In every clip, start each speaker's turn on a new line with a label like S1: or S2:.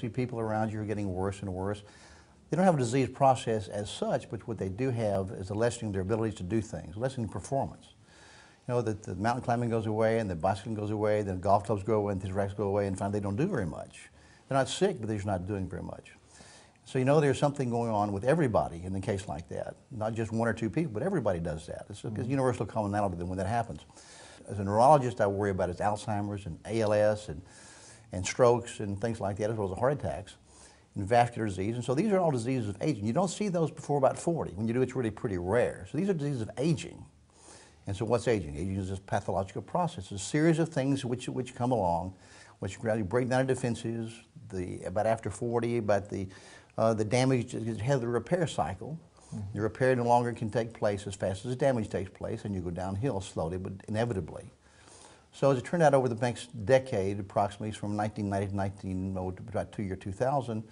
S1: see people around you are getting worse and worse. They don't have a disease process as such, but what they do have is a lessening of their ability to do things, lessening performance. You know, that the mountain climbing goes away, and the bicycling goes away, then golf clubs go away, and these racks go away, and finally they don't do very much. They're not sick, but they're just not doing very much. So you know there's something going on with everybody in a case like that, not just one or two people, but everybody does that. It's a universal commonality when that happens. As a neurologist, I worry about is Alzheimer's and ALS and strokes and things like that, as well as heart attacks and vascular disease. And so these are all diseases of aging. You don't see those before about 40. When you do, it's really pretty rare. So these are diseases of aging. And so what's aging? Aging is this pathological process, a series of things which come along, which gradually break down into defenses, about after 40, about the damage is ahead of the repair cycle. The repair no longer can take place as fast as the damage takes place, and you go downhill slowly but inevitably. So as it turned out over the next decade, approximately from 1990 to about 2000,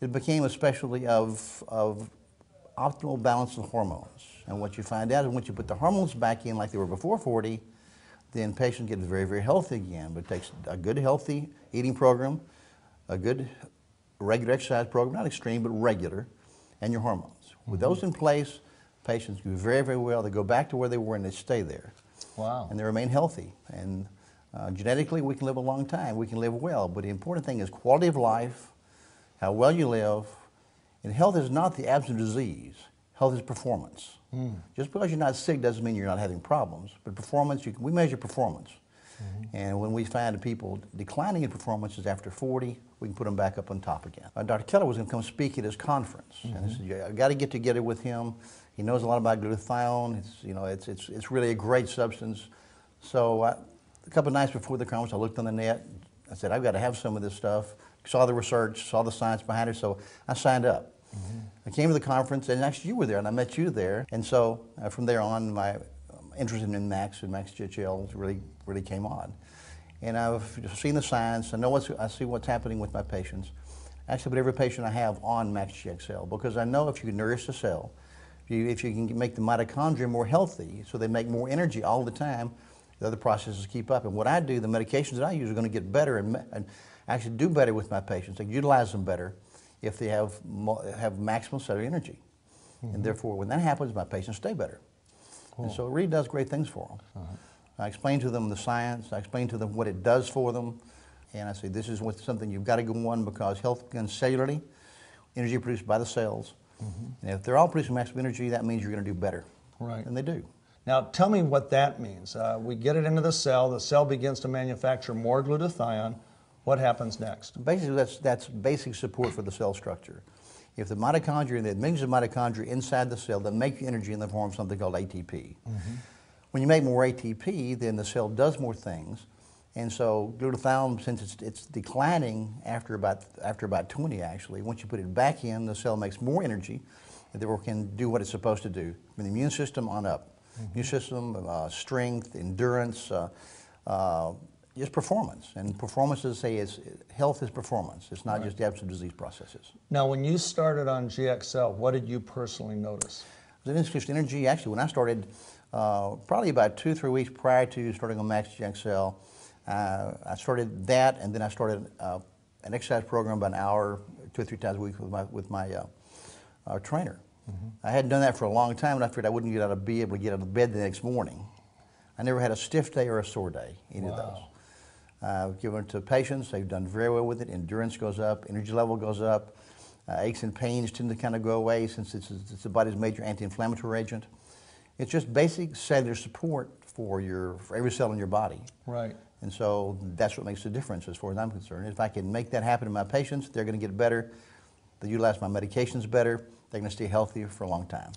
S1: it became a specialty of optimal balance of hormones. And what you find out is once you put the hormones back in like they were before 40, then patients get very, very healthy again. But it takes a good, healthy eating program, a good regular exercise program, not extreme, but regular, and your hormones. With those in place, patients do very, very well. They go back to where they were and they stay there.
S2: Wow.
S1: And they remain healthy. And genetically, we can live a long time. We can live well. But the important thing is quality of life, how well you live. And health is not the absence of disease. Health is performance. Just because you're not sick doesn't mean you're not having problems. But performance, we measure performance. And when we find people declining in performances after 40, we can put them back up on top again. Dr. Keller was going to come speak at his conference. And I said, I got to get together with him. He knows a lot about glutathione. It's really a great substance. So a couple of nights before the conference, I looked on the net. I said, I've got to have some of this stuff. Saw the research, saw the science behind it, so I signed up. I came to the conference, and actually you were there, and I met you there. And so from there on, my interest in Max and Max GHL really came on. And I've seen the science. I see what's happening with my patients. Actually, but every patient I have on Max GXL, because I know if you can nourish the cell, if you can make the mitochondria more healthy, so they make more energy all the time, the other processes keep up. And what I do, the medications that I use are going to get better and actually do better with my patients. They utilize them better if they have maximum cellular energy. And therefore, when that happens, my patients stay better. And so it really does great things for them. I explain to them the science, I explain to them what it does for them, and I say this is something you've got to go on because health begins cellularly, energy produced by the cells. And if they're all producing maximum energy, that means you're going to do better.
S2: Right.
S1: And they do.
S2: Now tell me what that means. We get it into the cell begins to manufacture more glutathione. What happens next?
S1: Basically, that's basic support for the cell structure. If the mitochondria, the millions of mitochondria inside the cell that make energy in the form of something called ATP. When you make more ATP, then the cell does more things. And so glutathione, since it's declining after about 20 actually, once you put it back in, the cell makes more energy and therefore can do what it's supposed to do. From the immune system on up. Immune system, strength, endurance, just performance. And performance, as I say, health is performance. It's not just the absence of disease processes.
S2: Now, when you started on GXL, what did you personally notice?
S1: The increased energy, actually, when I started, probably about 2 or 3 weeks prior to starting on Max GXL, I started that, and then I started an exercise program about an hour, 2 or 3 times a week with my trainer. I hadn't done that for a long time, and I figured I wouldn't be able to get out of bed the next morning. I never had a stiff day or a sore day, any of those. I've given it to patients. They've done very well with it. Endurance goes up. Energy level goes up. Aches and pains tend to kind of go away since it's the body's major anti-inflammatory agent. It's just basic cellular support for every cell in your body.
S2: Right.
S1: And so that's what makes the difference as far as I'm concerned. If I can make that happen in my patients, they're going to get better. They utilize my medications better. They're going to stay healthy for a long time.